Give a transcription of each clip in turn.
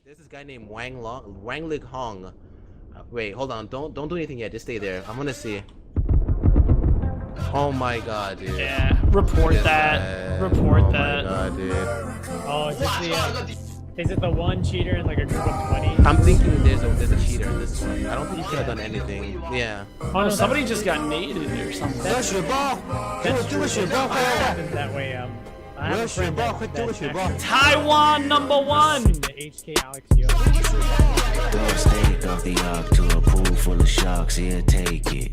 There's this guy named Wang Lig Hong. Wait, hold on. Don't do anything yet. Just stay there. I'm gonna see. Oh my god, dude. Yeah, report that. Report that. Oh my god, dude. Oh, is it the one cheater in like a group of 20? I'm thinking there's a cheater in this one. I don't think he could have done anything. Yeah. Oh no, somebody just got naded or something. That's true. That way, I have a friend that Taiwan #1. The HK Alex Yo. Go stake off the ark to a pool full of sharks. Here, take it.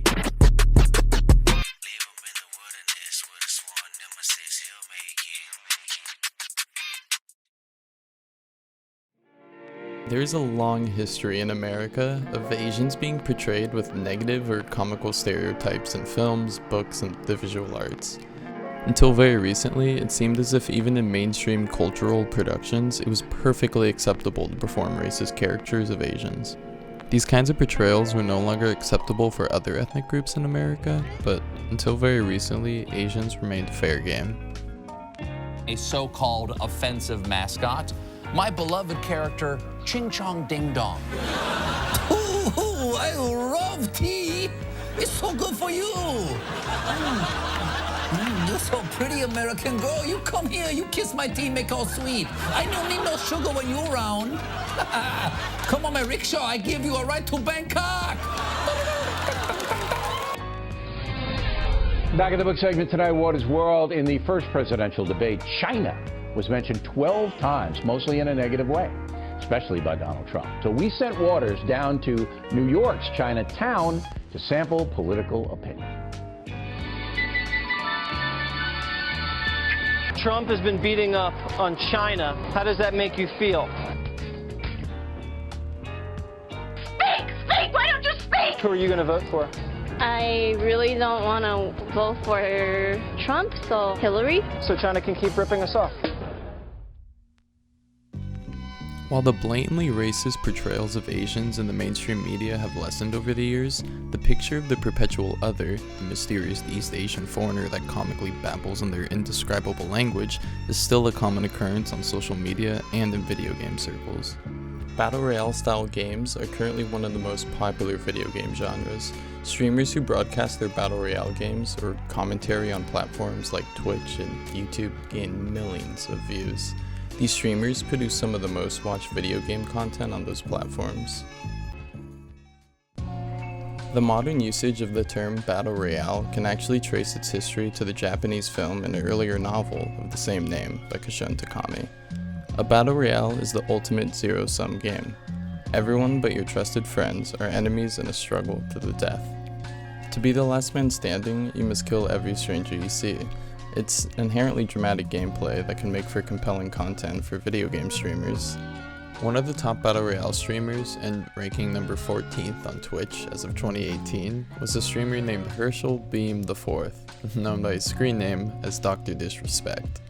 There's a long history in America of Asians being portrayed with negative or comical stereotypes in films, books, and the visual arts. Until very recently, it seemed as if even in mainstream cultural productions, it was perfectly acceptable to perform racist characters of Asians. These kinds of portrayals were no longer acceptable for other ethnic groups in America, but until very recently, Asians remained fair game. A so-called offensive mascot, my beloved character, Ching Chong Ding Dong. Oh, I love tea. It's so good for you. You're so pretty, American girl. You come here, you kiss my tea, make all sweet. I don't need no sugar when you're around. Come on, my rickshaw, I give you a ride to Bangkok. Back in the book segment tonight, Water's World. In the first presidential debate, China was mentioned 12 times, mostly in a negative way, especially by Donald Trump. So we sent Waters down to New York's Chinatown to sample political opinion. Trump has been beating up on China. How does that make you feel? Speak! Why don't you speak? Who are you going to vote for? I really don't want to vote for Trump, so Hillary. So China can keep ripping us off. While the blatantly racist portrayals of Asians in the mainstream media have lessened over the years, the picture of the perpetual other, the mysterious East Asian foreigner that comically babbles in their indescribable language, is still a common occurrence on social media and in video game circles. Battle Royale style games are currently one of the most popular video game genres. Streamers who broadcast their Battle Royale games or commentary on platforms like Twitch and YouTube gain millions of views. These streamers produce some of the most watched video game content on those platforms. The modern usage of the term Battle Royale can actually trace its history to the Japanese film and earlier novel of the same name by Kishun Takami. A Battle Royale is the ultimate zero-sum game. Everyone but your trusted friends are enemies in a struggle to the death. To be the last man standing, you must kill every stranger you see. It's inherently dramatic gameplay that can make for compelling content for video game streamers. One of the top Battle Royale streamers, and ranking number 14th on Twitch as of 2018, was a streamer named Herschel Beam IV, known by his screen name as Dr. Disrespect.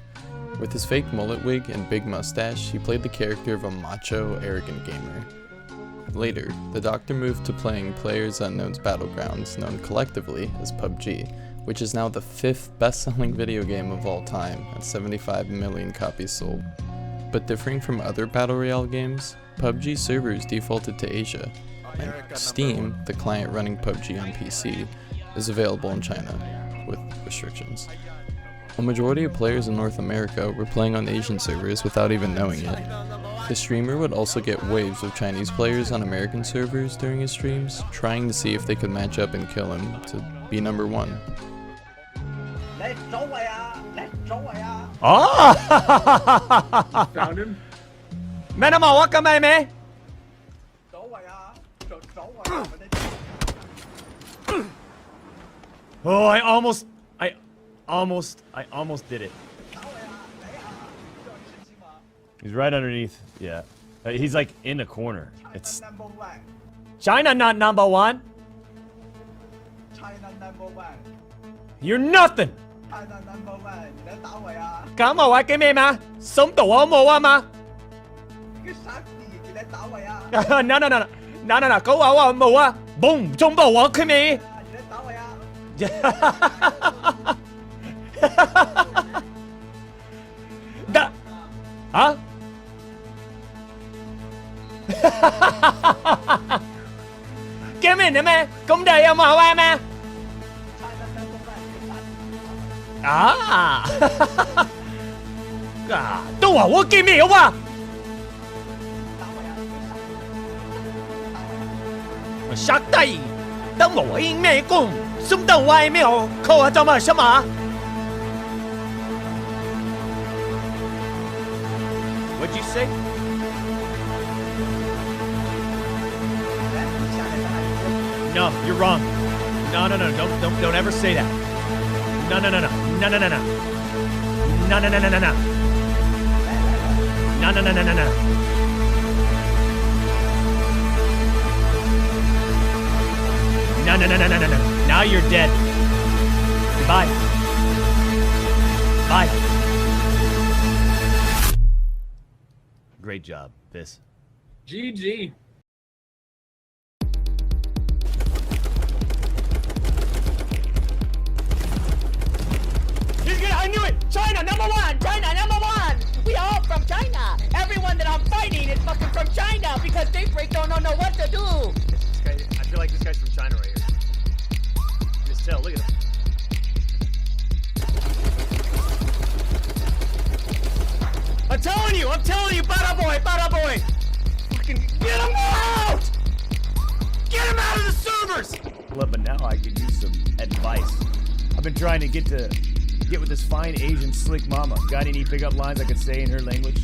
With his fake mullet wig and big mustache, he played the character of a macho, arrogant gamer. Later, the Doctor moved to playing PlayerUnknown's Battlegrounds, known collectively as PUBG, which is now the 5th best-selling video game of all time at 75 million copies sold. But differing from other Battle Royale games, PUBG servers defaulted to Asia, and Steam, the client running PUBG on PC, is available in China, with restrictions. A majority of players in North America were playing on Asian servers without even knowing it. The streamer would also get waves of Chinese players on American servers during his streams, trying to see if they could match up and kill him to be number one. Oh! Found him. Oh, I almost did it. He's right underneath. Yeah. He's like in the corner. It's China not number one. China #1. You're nothing. China #1，你嚟打我啊！咁我話嘅咩嘛？鬆到我冇啊嘛？你傻字，你嚟打我啊！No，嗰話我冇啊！boom，中爆我佢未？你嚟打我啊！得啊？ Kiếm mình đấy mẹ, cũng đầy em mà hoa mà. À. À, đâu à, 我见面有啊。杀低，等我英咩功，送到外面扣啊怎么什么 ？What'd you say? No, you're wrong. No, don't ever say that. No. No. No. Now you're dead. Goodbye. Bye. Great job, Fizz. GG. I knew it! China, number one! China, number one! We all from China! Everyone that I'm fighting is fucking from China because they freak don't know what to do! This guy, I feel like this guy's from China right here. Just tell, look at him. I'm telling you, Battle Boy! Fucking get him out! Get him out of the servers! Well, but now I can use some advice. I've been trying to get with this fine Asian slick mama. Got any pickup lines I could say in her language?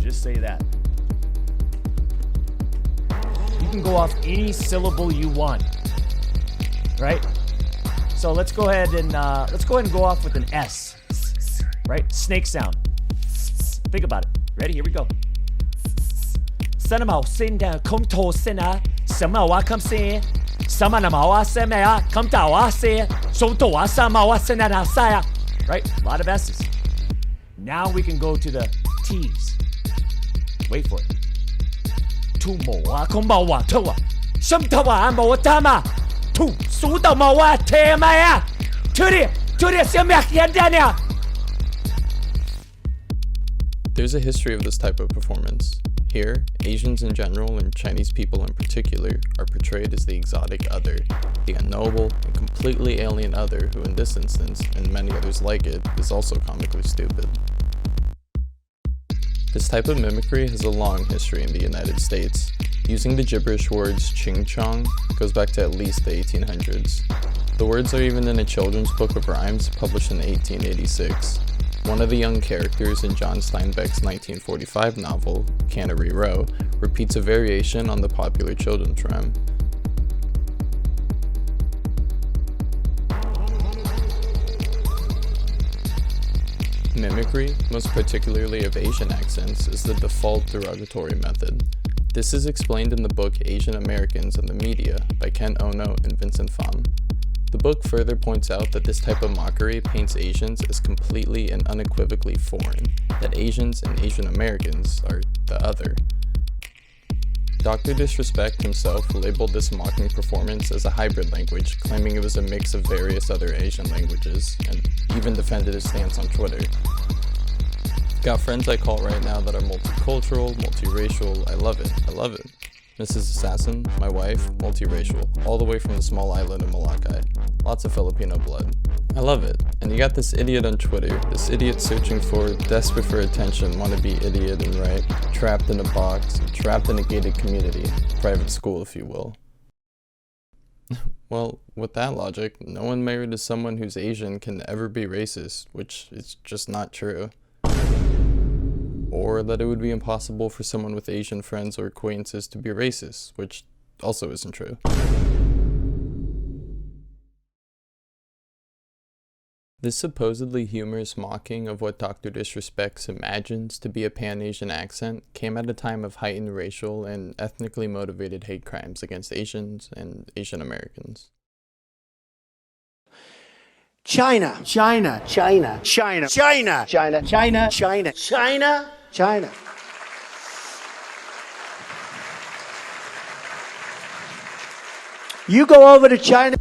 Just say that. You can go off any syllable you want, right? So let's go ahead and go off with an S, right? Snake sound. Think about it. Ready? Here we go. Right? A lot of S's. Now we can go to the T's. Wait for it. There's a history of this type of performance. Here, Asians in general and Chinese people in particular are portrayed as the exotic other, the unknowable and completely alien other who in this instance, and many others like it, is also comically stupid. This type of mimicry has a long history in the United States. Using the gibberish words ching chong goes back to at least the 1800s. The words are even in a children's book of rhymes published in 1886. One of the young characters in John Steinbeck's 1945 novel, Cannery Row, repeats a variation on the popular children's rhyme. Mimicry, most particularly of Asian accents, is the default derogatory method. This is explained in the book Asian Americans and the Media by Ken Ono and Vincent Pham. The book further points out that this type of mockery paints Asians as completely and unequivocally foreign, that Asians and Asian Americans are the other. Dr. Disrespect himself labeled this mocking performance as a hybrid language, claiming it was a mix of various other Asian languages, and even defended his stance on Twitter. Got friends I call right now that are multicultural, multiracial. I love it. Mrs. Assassin, my wife, multiracial, all the way from the small island of Molokai. Lots of Filipino blood. I love it. And you got this idiot on Twitter, this idiot searching for, desperate for attention, wannabe idiot and right, trapped in a box, trapped in a gated community, private school if you will. Well, with that logic, no one married to someone who's Asian can ever be racist, which is just not true. Or that it would be impossible for someone with Asian friends or acquaintances to be racist, which also isn't true. This supposedly humorous mocking of what Dr. Disrespect imagines to be a Pan-Asian accent came at a time of heightened racial and ethnically motivated hate crimes against Asians and Asian Americans. China. China. China. China. China. China. China. China. China. China. You go over to China.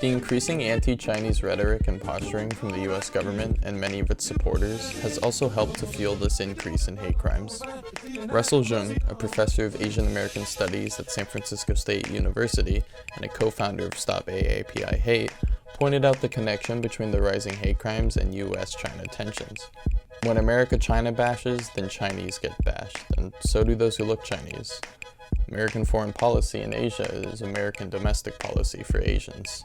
The increasing anti-Chinese rhetoric and posturing from the US government and many of its supporters has also helped to fuel this increase in hate crimes. Russell Jung, a professor of Asian American Studies at San Francisco State University and a co-founder of Stop AAPI Hate, pointed out the connection between the rising hate crimes and US-China tensions. When America China bashes, then Chinese get bashed, and so do those who look Chinese. American foreign policy in Asia is American domestic policy for Asians.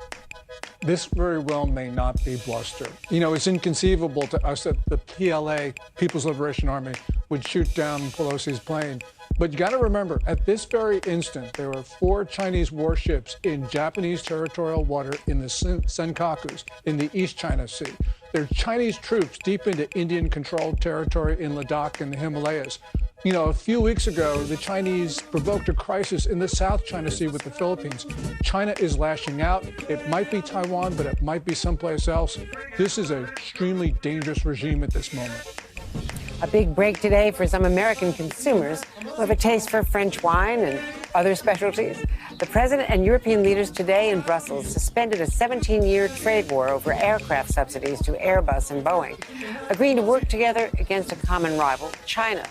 This very well may not be bluster. You know, it's inconceivable to us that the PLA, People's Liberation Army, would shoot down Pelosi's plane. But you got to remember, at this very instant, there were 4 Chinese warships in Japanese territorial water in the Senkakus in the East China Sea. There are Chinese troops deep into Indian-controlled territory in Ladakh and the Himalayas. You know, a few weeks ago, the Chinese provoked a crisis in the South China Sea with the Philippines. China is lashing out. It might be Taiwan, but it might be someplace else. This is an extremely dangerous regime at this moment. A big break today for some American consumers who have a taste for French wine and other specialties. The president and European leaders today in Brussels suspended a 17-year trade war over aircraft subsidies to Airbus and Boeing, agreeing to work together against a common rival, China,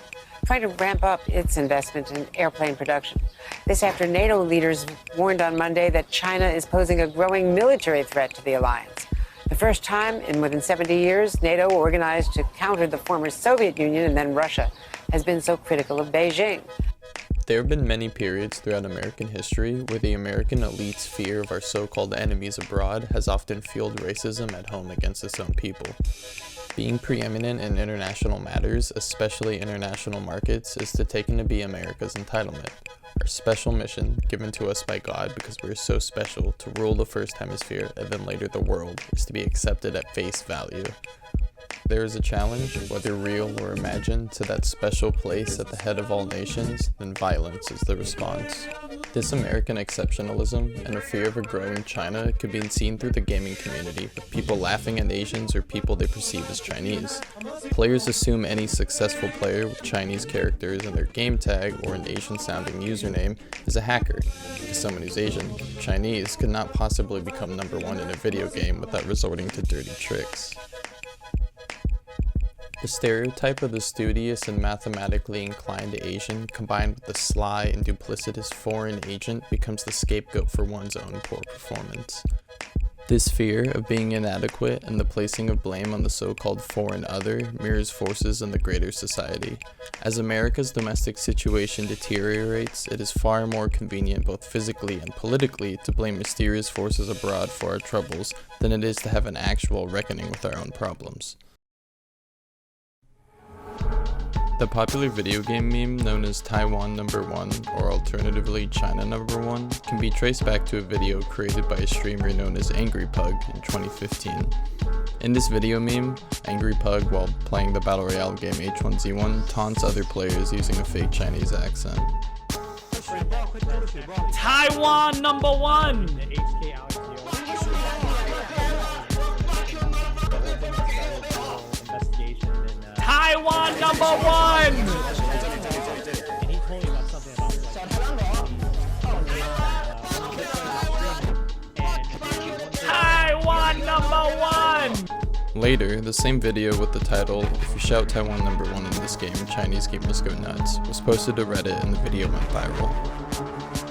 trying to ramp up its investment in airplane production. This after NATO leaders warned on Monday that China is posing a growing military threat to the alliance. The first time in more than 70 years, NATO, organized to counter the former Soviet Union and then Russia, has been so critical of Beijing. There have been many periods throughout American history where the American elite's fear of our so-called enemies abroad has often fueled racism at home against its own people. Being preeminent in international matters, especially international markets, is taken to be America's entitlement. Our special mission, given to us by God because we're so special to rule the first hemisphere and then later the world, is to be accepted at face value. There is a challenge, whether real or imagined, to that special place at the head of all nations, then violence is the response. This American exceptionalism and a fear of a growing China could be seen through the gaming community, with people laughing at Asians or people they perceive as Chinese. Players assume any successful player with Chinese characters in their game tag or an Asian-sounding username is a hacker. As someone who's Asian, Chinese could not possibly become #1 in a video game without resorting to dirty tricks. The stereotype of the studious and mathematically inclined Asian combined with the sly and duplicitous foreign agent becomes the scapegoat for one's own poor performance. This fear of being inadequate and the placing of blame on the so-called foreign other mirrors forces in the greater society. As America's domestic situation deteriorates, it is far more convenient both physically and politically to blame mysterious forces abroad for our troubles than it is to have an actual reckoning with our own problems. The popular video game meme known as Taiwan #1 or alternatively China #1 can be traced back to a video created by a streamer known as Angry Pug in 2015. In this video meme, Angry Pug, while playing the Battle Royale game H1Z1, taunts other players using a fake Chinese accent. Taiwan #1! Taiwan #1! And he told me about something about Taiwan #1! Later, the same video with the title, "If you shout Taiwan #1 in this game, Chinese gamers go nuts," was posted to Reddit and the video went viral.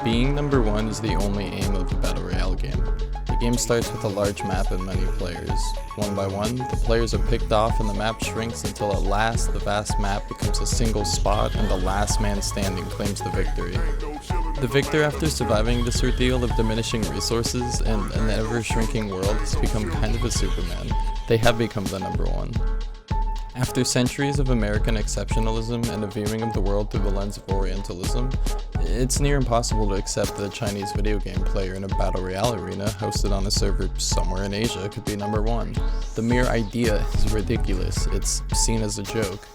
Being #1 is the only aim of the Battle Royale game. The game starts with a large map and many players. One by one, the players are picked off and the map shrinks until at last the vast map becomes a single spot and the last man standing claims the victory. The victor, after surviving this ordeal of diminishing resources and an ever-shrinking world, has become kind of a Superman. They have become the #1. After centuries of American exceptionalism and a viewing of the world through the lens of Orientalism, it's near impossible to accept that a Chinese video game player in a Battle Royale arena hosted on a server somewhere in Asia could be #1. The mere idea is ridiculous. It's seen as a joke.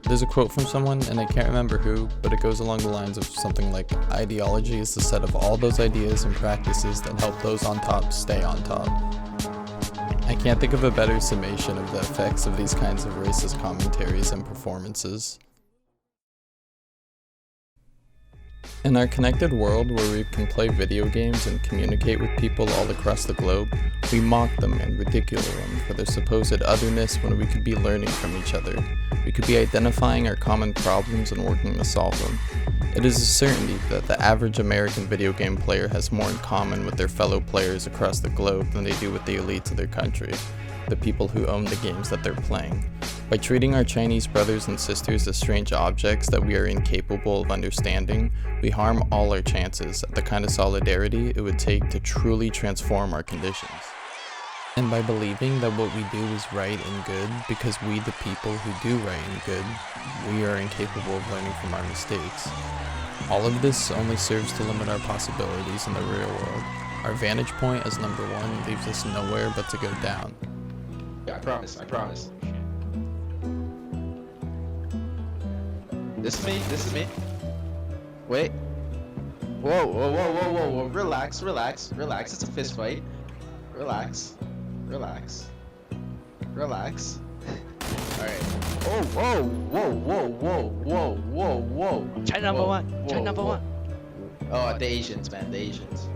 There's a quote from someone, and I can't remember who, but it goes along the lines of something like, "Ideology is the set of all those ideas and practices that help those on top stay on top." I can't think of a better summation of the effects of these kinds of racist commentaries and performances. In our connected world where we can play video games and communicate with people all across the globe, we mock them and ridicule them for their supposed otherness when we could be learning from each other. We could be identifying our common problems and working to solve them. It is a certainty that the average American video game player has more in common with their fellow players across the globe than they do with the elites of their country, the people who own the games that they're playing. By treating our Chinese brothers and sisters as strange objects that we are incapable of understanding, we harm all our chances at the kind of solidarity it would take to truly transform our conditions. And by believing that what we do is right and good because we the people who do right and good, we are incapable of learning from our mistakes. All of this only serves to limit our possibilities in the real world. Our vantage point as number one leaves us nowhere but to go down. Yeah, I promise. This is me. Wait. Whoa. Relax. It's a fist fight. Relax. Alright. Whoa. China number one. Oh, the Asians, man. The Asians.